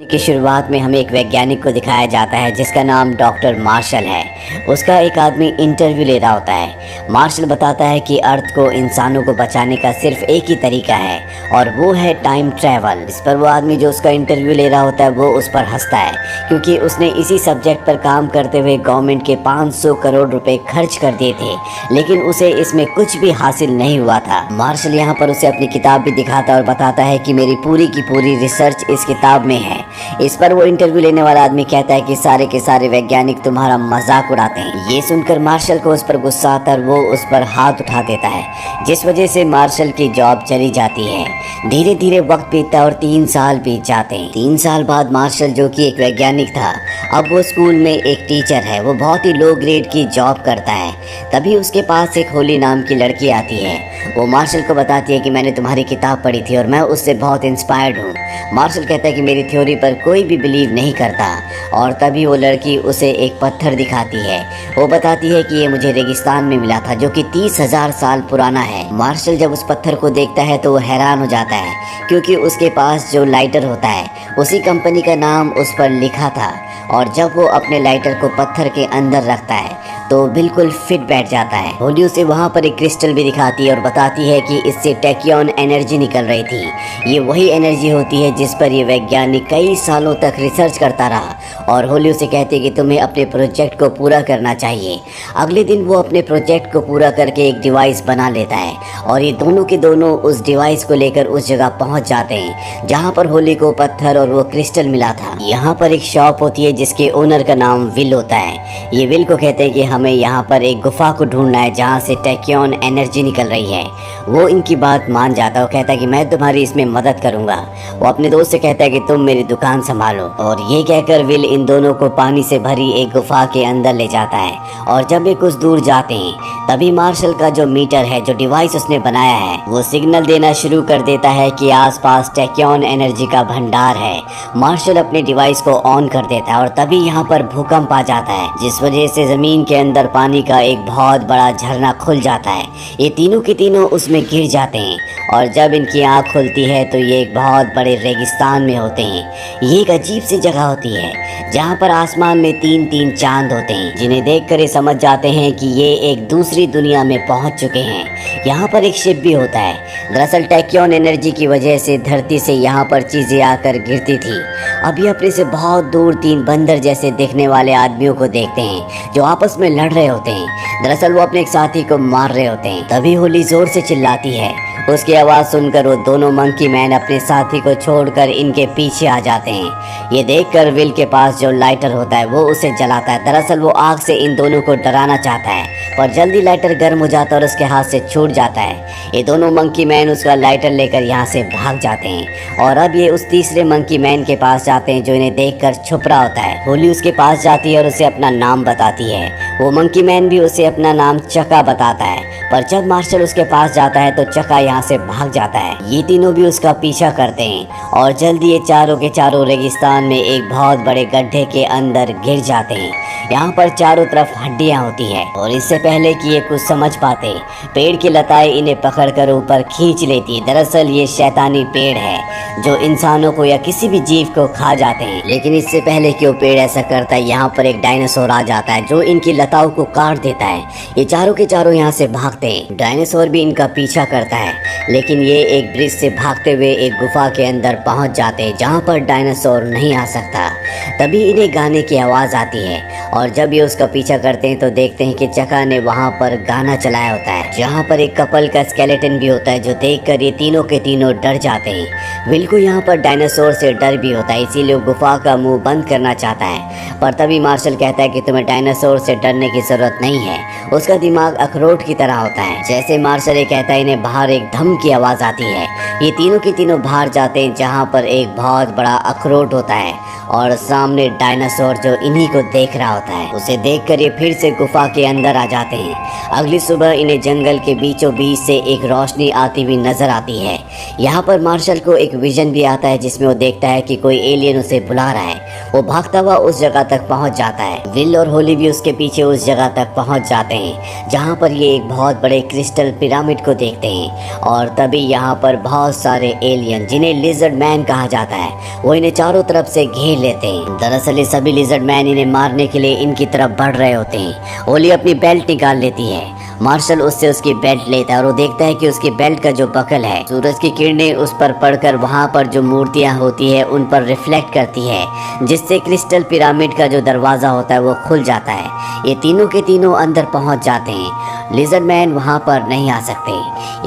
की शुरुआत में हमें एक वैज्ञानिक को दिखाया जाता है जिसका नाम डॉक्टर मार्शल है। उसका एक आदमी इंटरव्यू ले रहा होता है। मार्शल बताता है कि अर्थ को इंसानों को बचाने का सिर्फ एक ही तरीका है और वो है टाइम ट्रैवल। इस पर वो आदमी जो उसका इंटरव्यू ले रहा होता है वो उस पर हंसता है क्योंकि उसने इसी सब्जेक्ट पर काम करते हुए गवर्नमेंट के 500 करोड़ रुपए खर्च कर दिए थे, लेकिन उसे इसमें कुछ भी हासिल नहीं हुआ था। मार्शल यहाँ पर उसे अपनी किताब भी दिखाता है और बताता है कि मेरी पूरी की पूरी रिसर्च इस किताब में है। इस पर वो इंटरव्यू लेने वाला आदमी कहता है कि सारे के सारे वैज्ञानिक तुम्हारा मजाक उड़ाते हैं। ये सुनकर मार्शल को उस पर गुस्सा आता है और वो उस पर हाथ उठा देता है, जिस वजह से मार्शल की जॉब चली जाती है। धीरे धीरे वक्त बीतता है और 3 साल बीत जाते हैं। 3 साल बाद मार्शल, जो कि एक वैज्ञानिक था, अब वो स्कूल में एक टीचर है। वो बहुत ही लो ग्रेड की जॉब करता है। तभी उसके पास एक होली नाम की लड़की आती है। वो मार्शल को बताती है कि मैंने तुम्हारी किताब पढ़ी थी और मैं उससे बहुत इंस्पायर्ड हूँ। मार्शल कहता है कि मेरी थ्योरी पर कोई भी बिलीव नहीं करता, और तभी वो लड़की उसे एक पत्थर दिखाती है। वो बताती है कि ये मुझे रेगिस्तान में मिला था, जो कि 30,000 साल पुराना है। मार्शल जब उस पत्थर को देखता है तो वो हैरान हो जाता है क्योंकि उसके पास जो लाइटर होता है उसी कंपनी का नाम उस पर लिखा था, और जब वो अपने लाइटर को पत्थर के अंदर रखता है तो बिल्कुल फिट बैठ जाता है। होली उसे वहाँ पर एक क्रिस्टल भी दिखाती है और बताती है कि इससे टैक्योन एनर्जी निकल रही थी। ये वही एनर्जी होती है जिस पर ये वैज्ञानिक कई सालों तक रिसर्च करता रहा, और होली उसे कहती है कि तुम्हें अपने प्रोजेक्ट को पूरा करना चाहिए। अगले दिन वो अपने प्रोजेक्ट को पूरा करके एक डिवाइस बना लेता है और ये दोनों के दोनों उस डिवाइस को लेकर उस जगह पहुँच जाते हैं जहाँ पर होली को पत्थर और वो क्रिस्टल मिला था। यहाँ पर एक शॉप होती है जिसके ओनर का नाम विल होता है। ये विल को कहते हैं कि हमें यहाँ पर एक गुफा को ढूंढना है जहाँ से टैक्योन एनर्जी निकल रही है। वो इनकी बात मान जाता है। वो कहता है कि मैं तुम्हारी इसमें मदद करूंगा। वो अपने दोस्त से कहता है कि तुम मेरी दुकान संभालो, और ये कहकर विल इन दोनों को पानी से भरी एक गुफा के अंदर ले जाता है। और जब ये कुछ दूर जाते हैं तभी मार्शल का जो मीटर है, जो डिवाइस उसने बनाया है, वो सिग्नल देना शुरू कर देता है कि आसपास टैक्योन एनर्जी का भंडार है। मार्शल अपने डिवाइस को ऑन कर देता है और तभी यहाँ पर भूकंप आ जाता है, जिस वजह से जमीन के अंदर पानी का एक बहुत बड़ा झरना खुल जाता है। ये तीनों के तीनों उसमें गिर जाते हैं, और जब इनकी आँख खुलती है तो ये एक बहुत बड़े रेगिस्तान में होते हैं। ये एक अजीब सी जगह होती है जहाँ पर आसमान में 3-3 चांद होते हैं, जिन्हें देखकर ये समझ जाते हैं कि ये एक दूसरी दुनिया में पहुँच चुके हैं। यहाँ पर एक शिप भी होता है। दरअसल टैक्योन एनर्जी की वजह से धरती से यहाँ पर चीज़ें आकर गिरती थी। अभी अपने से बहुत दूर 3 बंदर जैसे दिखने वाले आदमियों को देखते हैं जो आपस में लड़ रहे होते हैं। दरअसल वो अपने एक साथी को मार रहे होते हैं। तभी होली जोर से चिल्लाती है। उसकी आवाज़ सुनकर वो दोनों मंकी मैन अपने साथी को छोड़कर इनके पीछे आ जाते हैं। ये देखकर विल के पास जो लाइटर होता है वो उसे जलाता है। दरअसल वो आग से इन दोनों को डराना चाहता है, पर जल्दी लाइटर गर्म हो जाता है और उसके हाथ से छूट जाता है। ये दोनों मंकी मैन उसका लाइटर लेकर यहाँ से भाग जाते हैं, और अब ये उस तीसरे मंकी मैन के पास जाते हैं जो इन्हें देखकर छुप रहा होता है। होली उसके पास जाती है और उसे अपना नाम बताती है। वो मंकी मैन भी उसे अपना नाम चका बताता है, पर जब मार्शल उसके पास जाता है तो चका यहाँ से भाग जाता है। ये तीनों भी उसका पीछा करते हैं और जल्दी ये चारों के चारों रेगिस्तान में एक बहुत बड़े गड्ढे के अंदर गिर जाते हैं। यहाँ पर चारों तरफ हड्डियाँ होती है, और इससे पहले कि ये कुछ समझ पाते पेड़ की लताएं इन्हें पकड़कर ऊपर खींच लेती। दरअसल ये शैतानी पेड़ है जो इंसानों को या किसी भी जीव को खा जाते हैं। लेकिन इससे पहले कि वो पेड़ ऐसा करता है, यहाँ पर एक डायनासोर आ जाता है जो इनकी लताओं को काट देता है। ये चारों के चारों यहाँ से भागते हैं। डायनासोर भी इनका पीछा करता है, लेकिन ये एक ब्रिज से भागते हुए एक गुफा के अंदर पहुंच जाते हैं जहां पर डायनासोर नहीं आ सकता। तभी इन्हें गाने की आवाज़ आती है, और जब ये उसका पीछा करते हैं तो देखते हैं कि चका ने वहां पर गाना चलाया होता है, जहां पर एक कपल का स्केलेटन भी होता है, जो देखकर ये तीनों के तीनों डर जाते हैं। विल को यहाँ पर डायनासोर से डर भी होता है, इसीलिए गुफा का मुंह बंद करना चाहता है। पर तभी मार्शल कहता है कि तुम्हें डायनासोर से डरने की जरूरत नहीं है। उसका दिमाग अखरोट की तरह होता है। जैसे मार्शल ये कहता है, इन्हें बाहर एक धम की आवाज़ आती है। ये तीनों के तीनों बाहर जाते हैं जहाँ पर एक बहुत बड़ा अखरोट होता है, और सामने डायनासोर जो इन्हीं को देख रहा होता है। उसे देखकर ये फिर से गुफा के अंदर आ जाते हैं। अगली सुबह इन्हें जंगल के बीचों बीच से एक रोशनी आती हुई नजर आती है। यहाँ पर मार्शल को एक विजन भी आता है जिसमें वो देखता है कि कोई एलियन उसे बुला रहा है। वो भागता हुआ उस जगह तक पहुँच जाता है। विल और होली भी उसके पीछे पीछे उस जगह तक पहुंच जाते हैं जहां पर ये एक बहुत बड़े क्रिस्टल पिरामिड को देखते हैं। और तभी यहाँ पर बहुत सारे एलियन, जिन्हें लिजर्ड मैन कहा जाता है, वो इन्हें चारों तरफ से घेर लेते हैं। दरअसल ये सभी लिजर्ड मैन इन्हें मारने के लिए इनकी तरफ बढ़ रहे होते हैं। होली अपनी बेल्ट निकाल लेती है। मार्शल उससे उसकी बेल्ट लेता है और वो देखता है कि उसकी बेल्ट का जो बकल है, सूरज की किरणें उस पर पड़कर वहाँ पर जो मूर्तियाँ होती है उन पर रिफ्लेक्ट करती है, जिससे क्रिस्टल पिरामिड का जो दरवाज़ा होता है वो खुल जाता है। ये तीनों के तीनों अंदर पहुँच जाते हैं। लिजर्ड मैन वहाँ पर नहीं आ सकते।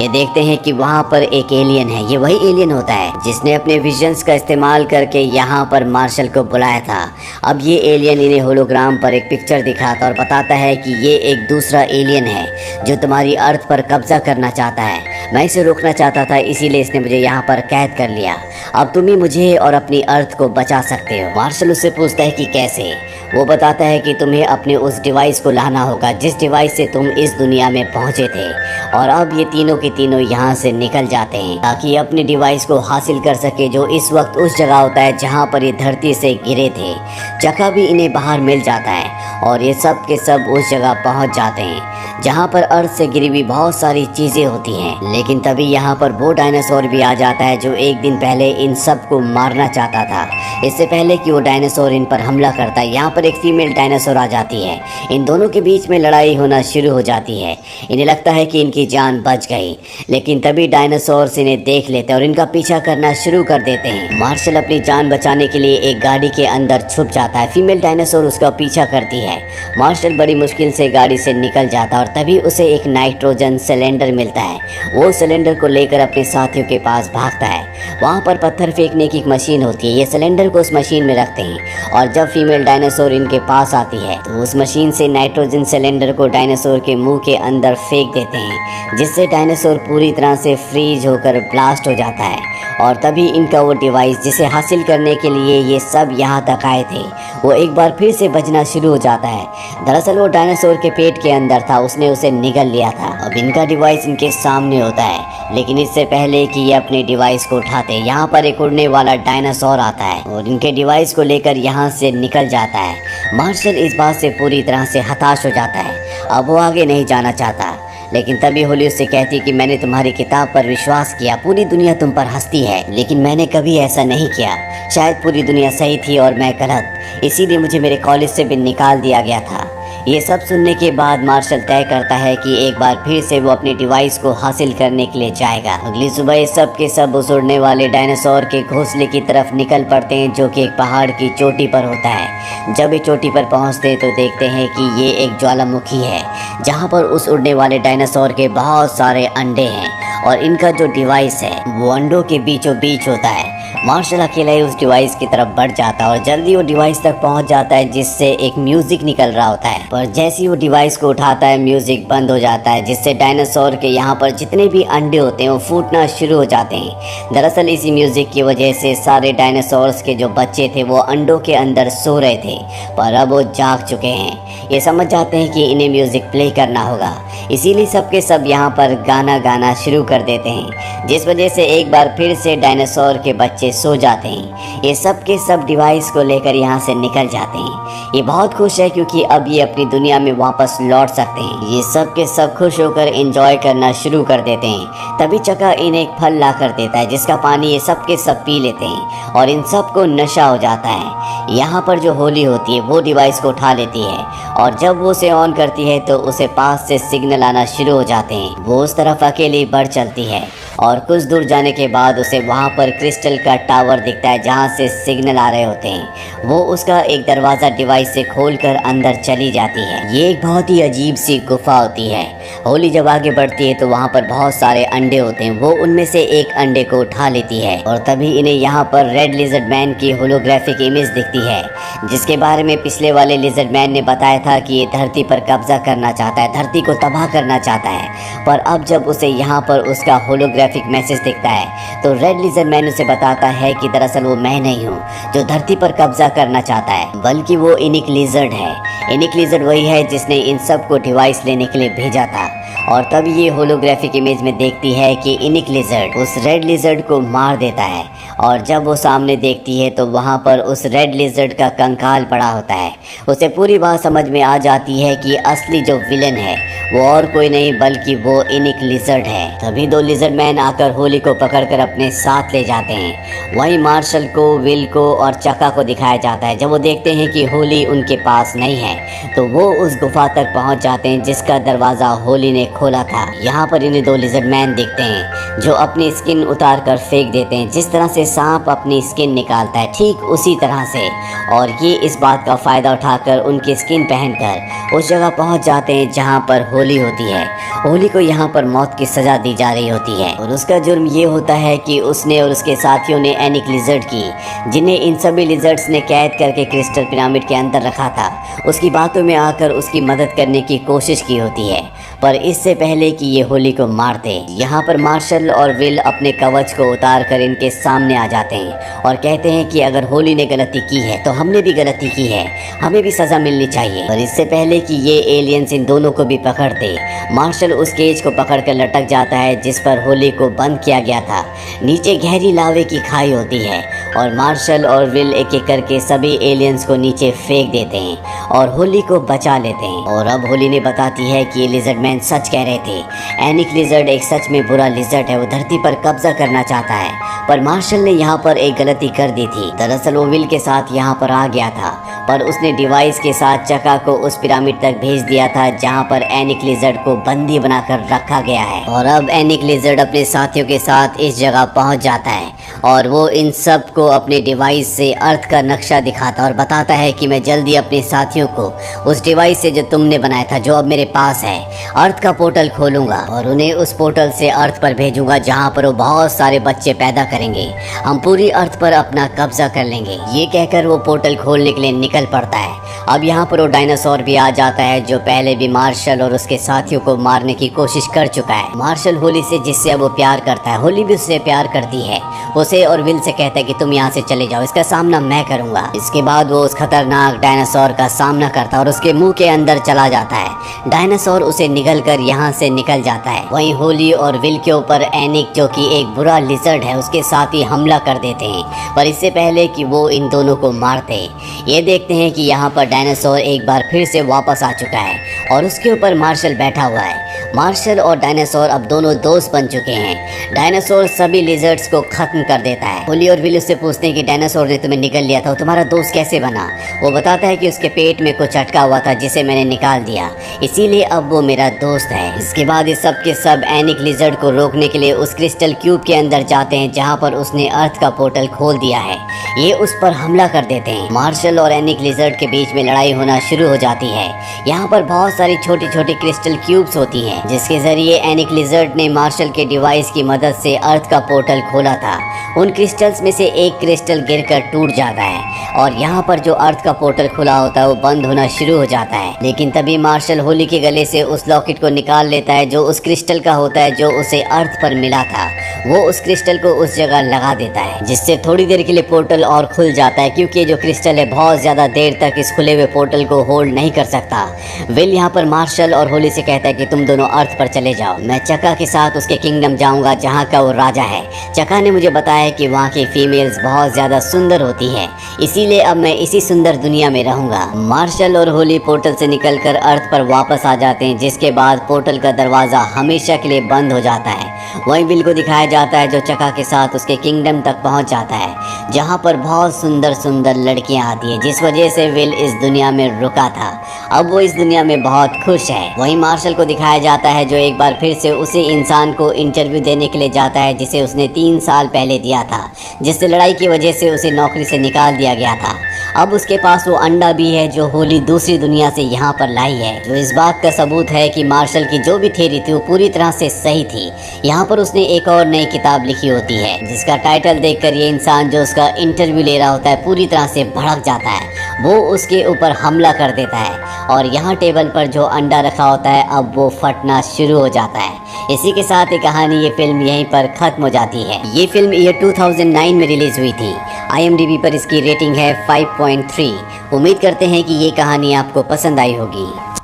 ये देखते हैं कि वहाँ पर एक एलियन है। ये वही एलियन होता है जिसने अपने विजन्स का इस्तेमाल करके यहाँ पर मार्शल को बुलाया था। अब ये एलियन इन्हें होलोग्राम पर एक पिक्चर दिखाता और बताता है कि ये एक दूसरा एलियन है जो तुम्हारी अर्थ पर कब्जा करना चाहता है। मैं इसे रोकना चाहता था, इसीलिए इसने मुझे यहाँ पर कैद कर लिया। अब तुम ही मुझे और अपनी अर्थ को बचा सकते हो। मार्शल उससे पूछता है कि कैसे। वो बताता है कि तुम्हें अपने उस डिवाइस को लाना होगा जिस डिवाइस से तुम इस दुनिया में पहुंचे थे। और अब ये तीनों के तीनों यहाँ से निकल जाते हैं ताकि अपने डिवाइस को हासिल कर सके, जो इस वक्त उस जगह होता है जहाँ पर ये धरती से गिरे थे। चका भी इन्हें बाहर मिल जाता है और ये सब के सब उस जगह पहुँच जाते हैं जहाँ पर अर्थ से गिरी हुई बहुत सारी चीज़ें होती हैं। लेकिन तभी यहाँ पर वो डायनासोर भी आ जाता है जो एक दिन पहले इन सब को मारना चाहता था। इससे पहले कि वो डायनासोर इन पर हमला करता है, यहाँ पर एक फीमेल डायनासोर आ जाती है। इन दोनों के बीच में लड़ाई होना शुरू हो जाती है। इन्हें लगता है कि इनकी जान बच गई, लेकिन तभी डायनासोर इन्हें देख लेते हैं और इनका पीछा करना शुरू कर देते हैं। मार्शल अपनी जान बचाने के लिए एक गाड़ी के अंदर छुप जाता है। फीमेल डायनासोर उसका पीछा करती है। मार्शल बड़ी मुश्किल से गाड़ी से निकल जाता है और तभी उसे एक नाइट्रोजन सिलेंडर मिलता है। वो सिलेंडर को लेकर अपने साथियों के पास भागता है। वहाँ पर पत्थर फेंकने की एक मशीन होती है। ये सिलेंडर को उस मशीन में रखते हैं और जब फीमेल डायनासोर इनके पास आती है तो उस मशीन से नाइट्रोजन सिलेंडर को डायनासोर के मुंह के अंदर फेंक देते हैं, जिससे डायनासोर पूरी तरह से फ्रीज होकर ब्लास्ट हो जाता है। और तभी इनका वो डिवाइस जिसे हासिल करने के लिए ये सब यहाँ तक आए थे, वो एक बार फिर से बजना शुरू हो जाता है। दरअसल वो डायनासोर के पेट के अंदर था, उसने उसे निगल लिया था। अब इनका डिवाइस इनके सामने होता है, लेकिन इससे पहले कि ये अपने डिवाइस को उठाते, यहाँ पर एक उड़ने वाला डायनासोर आता है और इनके डिवाइस को लेकर यहाँ से निकल जाता है। मार्शल इस बात से पूरी तरह से हताश हो जाता है। अब वो आगे नहीं जाना चाहता, लेकिन तभी होली उससे कहती कि मैंने तुम्हारी किताब पर विश्वास किया, पूरी दुनिया तुम पर हंसती है, लेकिन मैंने कभी ऐसा नहीं किया। शायद पूरी दुनिया सही थी और मैं गलत, इसीलिए मुझे मेरे कॉलेज से भी निकाल दिया गया था। ये सब सुनने के बाद मार्शल तय करता है कि एक बार फिर से वो अपने डिवाइस को हासिल करने के लिए जाएगा। अगली सुबह सब के सब उस उड़ने वाले डायनासोर के घोंसले की तरफ निकल पड़ते हैं, जो कि एक पहाड़ की चोटी पर होता है। जब ये चोटी पर पहुंचते हैं तो देखते हैं कि ये एक ज्वालामुखी है, जहां पर उस उड़ने वाले डायनासोर के बहुत सारे अंडे हैं और इनका जो डिवाइस है वो अंडों के बीचों बीच होता है। मार्शल अकेला ही उस डिवाइस की तरफ बढ़ जाता है और जल्दी वो डिवाइस तक पहुंच जाता है, जिससे एक म्यूजिक निकल रहा होता है। पर जैसे ही वो डिवाइस को उठाता है, म्यूजिक बंद हो जाता है, जिससे डायनासोर के यहाँ पर जितने भी अंडे होते हैं वो फूटना शुरू हो जाते हैं। दरअसल इसी म्यूजिक की वजह से सारे डायनासोर्स के जो बच्चे थे वो अंडों के अंदर सो रहे थे, पर अब वो जाग चुके हैं। ये समझ जाते हैं कि इन्हें म्यूजिक प्ले करना होगा, इसीलिए सब के सब यहाँ पर गाना गाना शुरू कर देते हैं, जिस वजह से एक बार फिर से डायनासोर के बच्चे सो जाते हैं। ये सब के सब डिवाइस को लेकर यहाँ से निकल जाते हैं। ये बहुत खुश है क्योंकि अब ये अपनी दुनिया में वापस लौट सकते हैं। ये सब के सब खुश होकर एंजॉय करना शुरू कर देते हैं। तभी चका इन्हें एक फल ला कर देता है, जिसका पानी ये सब के सब पी लेते हैं और इन सब को नशा हो जाता है। यहाँ पर जो होली होती है वो डिवाइस को उठा लेती है और जब वो उसे ऑन करती है तो उसे पास से सिग्नल आना शुरू हो जाते हैं। वो उस तरफ अकेली बढ़ चलती है और कुछ दूर जाने के बाद उसे वहाँ पर क्रिस्टल का टावर दिखता है, जहाँ से सिग्नल आ रहे होते हैं। वो उसका एक दरवाज़ा डिवाइस से खोलकर अंदर चली जाती है। ये एक बहुत ही अजीब सी गुफा होती है। होली जब आगे बढ़ती है तो वहाँ पर बहुत सारे अंडे होते हैं। वो उनमें से एक अंडे को उठा लेती है और तभी इन्हें यहाँ पर रेड लिजर्ड मैन की होलोग्राफिक इमेज दिखती है, जिसके बारे में पिछले वाले लिजर्ड मैन ने बताया था कि ये धरती पर कब्जा करना चाहता है, धरती को तबाह करना चाहता है। पर अब जब उसे यहाँ पर उसका होलोग्राफिक मैसेज दिखता है तो रेड लिजर्ड मैन उसे बताता है कि दरअसल वो मैं नहीं हूँ जो धरती पर कब्जा करना चाहता है, बल्कि वो इनिक लिजर्ड है। इनिक लिजर्ड वही है जिसने इन सब को डिवाइस लेने के लिए भेजा था और तब ये होलोग्राफिक इमेज में देखती है कि इनिक लिजर्ड उस रेड लिजर्ड को मार देता है। और जब वो सामने देखती है तो वहाँ पर उस रेड लिजर्ड का कंकाल पड़ा होता है। उसे पूरी बात समझ में आ जाती है कि असली जो विलन है वो और कोई नहीं बल्कि वो इनिक लिजर्ड है। तभी दो लिजर्ड मैन आकर होली को पकड़कर अपने साथ ले जाते हैं। वहीं मार्शल को, विल को और चका को दिखाया जाता है। जब वो देखते हैं कि होली उनके पास नहीं है तो वो उस गुफा तक पहुंच जाते हैं जिसका दरवाज़ा होली ने खोला था। यहाँ पर इन्हें दो लिजर्ड मैन दिखते हैं जो अपनी स्किन उतार कर फेंक देते हैं। जिस तरह से सांप अपनी स्किन निकालता है ठीक उसी तरह से, और ये इस बात का फ़ायदा उठाकर उनकी स्किन पहनकर उस जगह पहुंच जाते हैं जहां पर होली होती है। होली को यहाँ पर मौत की सज़ा दी जा रही होती है और उसका जुर्म ये होता है कि उसने और उसके साथियों ने एनिक लिजर्ड की, जिन्हें इन सभी लिजर्ड्स ने कैद करके क्रिस्टल पिरामिड के अंदर रखा था, उसकी बातों में आकर उसकी मदद करने की कोशिश की होती है। पर इससे पहले कि ये होली को मार दे, यहाँ पर मार्शल और विल अपने कवच को उतार कर इनके सामने आ जाते हैं और कहते हैं कि अगर होली ने गलती की है तो हमने भी गलती की है, हमें भी सज़ा मिलनी चाहिए। पर इससे पहले कि ये एलियंस इन दोनों को भी पकड़ दे, मार्शल उस केज को पकड़कर लटक जाता है जिस पर होली को बंद किया गया था। नीचे गहरी लावे की खाई होती है और मार्शल और विल एक एक करके सभी एलियंस को नीचे फेंक देते हैं और होली को बचा लेते हैं। और अब होली ने बताती है कि ये लिजर्ड मैन सच कह रहे थे। एनिक लिजर्ड एक सच में बुरा लिजर्ड है, वो धरती पर कब्जा करना चाहता है। पर मार्शल ने यहाँ पर एक गलती कर दी थी। दरअसल वो विल के साथ यहाँ पर आ गया था, पर उसने डिवाइस के साथ चका को उस पिरामिड तक भेज दिया था जहाँ पर एनिक लिजर्ड को बंदी बनाकर रखा गया है। और अब एनिक लिजर्ड अपने साथियों के साथ इस जगह पहुँच जाता है और वो इन सब को अपने डिवाइस से अर्थ का नक्शा दिखाता और बताता है कि मैं जल्दी अपने साथियों को उस डिवाइस से जो तुमने बनाया था, जो अब मेरे पास है, अर्थ का पोर्टल खोलूंगा और उन्हें उस पोर्टल से अर्थ पर भेजूंगा जहां पर वो बहुत सारे बच्चे पैदा करेंगे। हम पूरी अर्थ पर अपना कब्जा कर लेंगे। ये कहकर वो पोर्टल खोलने के लिए निकल पड़ता है। अब यहाँ पर वो डायनासोर भी आ जाता है जो पहले भी मार्शल और उसके साथियों को मारने की कोशिश कर चुका है। मार्शल होली से, जिससे अब वो प्यार करता है, होली भी उससे प्यार करती है। उसे और विल से कहता है कि तुम यहाँ से चले जाओ, इसका सामना मैं करूंगा। इसके बाद वो उस खतरनाक डायनासोर का सामना करता है और उसके मुंह के अंदर चला जाता है। डायनासोर उसे निगल कर यहाँ से निकल जाता है। वहीं होली और विल के ऊपर एनिक, जो कि एक बुरा लिजर्ड है, उसके साथ ही हमला कर देते हैं। पर इससे पहले कि वो इन दोनों को मारते, ये देखते हैं कि यहाँ पर डायनासोर एक बार फिर से वापस आ चुका है और उसके ऊपर मार्शल बैठा हुआ है। मार्शल और डायनासोर अब दोनों दोस्त बन चुके हैं। डायनासोर सभी लिजर्ड्स को खत्म कर देता है। होली और विल उससे पूछते हैं कि डायनासोर ने तुम्हें निगल लिया था, तुम्हारा दोस्त कैसे बना? वो बताता है कि उसके पेट में कुछ अटका हुआ था जिसे मैंने निकाल दिया, इसीलिए अब वो मेरा दोस्त है। इसके बाद ये सब के सब एनिक लिजर्ड को रोकने के लिए उस क्रिस्टल क्यूब के अंदर जाते हैं जहाँ पर उसने अर्थ का पोर्टल खोल दिया है। ये उस पर हमला कर देते हैं। मार्शल और एनिक लिजर्ड के बीच में लड़ाई होना शुरू हो जाती है। यहाँ पर बहुत सारी छोटी छोटी क्रिस्टल क्यूब्स होती हैं जिसके जरिए एनिक लिजर्ड ने मार्शल के डिवाइस की मदद से अर्थ का पोर्टल खोला था। उन क्रिस्टल्स में से एक क्रिस्टल गिरकर टूट जाता है और यहाँ पर जो अर्थ का पोर्टल खुला होता है वो बंद होना शुरू हो जाता है। लेकिन तभी मार्शल होली के गले से उस लॉकेट को निकाल लेता है जो उस क्रिस्टल का होता है जो उसे अर्थ पर मिला था। वो उस क्रिस्टल को उस जगह लगा देता है जिससे थोड़ी देर के लिए पोर्टल और खुल जाता है, क्योंकि जो क्रिस्टल है बहुत ज्यादा देर तक इस खुले हुए पोर्टल को होल्ड नहीं कर सकता। विल यहाँ पर मार्शल और होली से कहता है कि तुम दोनों अर्थ पर चले जाओ, मैं चका के साथ उसके किंगडम जाऊंगा जहाँ का वो राजा है। चका ने मुझे बताया कि वहाँ की फीमेल्स बहुत ज्यादा सुंदर होती है, इसीलिए अब मैं इसी सुंदर दुनिया में रहूंगा। मार्शल और होली पोर्टल से निकलकर अर्थ पर वापस आ जाते हैं, जिसके बाद पोर्टल का दरवाजा हमेशा के लिए बंद हो जाता है। वहीं विल को दिखाया जाता है जो चका के साथ उसके किंगडम तक पहुंच जाता है जहां पर बहुत सुंदर सुंदर लड़कियां आती है, जिस वजह से विल इस दुनिया में रुका था। अब वो इस दुनिया में बहुत खुश है। वहीं मार्शल को दिखाया जाता है जो एक बार फिर से उसी इंसान को इंटरव्यू देने के लिए जाता है जिसे उसने 3 साल पहले दिया था, जिससे लड़ाई की वजह से उसे नौकरी से निकाल दिया गया था। अब उसके पास वो अंडा भी है जो होली दूसरी दुनिया से यहाँ पर लाई है, जो इस बात का सबूत है कि मार्शल की जो भी थ्योरी थी वो पूरी तरह से सही थी। यहाँ पर उसने एक और नई किताब लिखी होती है जिसका टाइटल देखकर ये इंसान जो उसका इंटरव्यू ले रहा होता है पूरी तरह से भड़क जाता है। वो उसके ऊपर हमला कर देता है और यहाँ टेबल पर जो अंडा रखा होता है अब वो फटना शुरू हो जाता है। इसी के साथ ये कहानी, ये फिल्म यहीं पर खत्म हो जाती है। ये फिल्म ईयर 2009 में रिलीज हुई थी। IMDb पर इसकी रेटिंग है 5.3। उम्मीद करते हैं कि ये कहानी आपको पसंद आई होगी।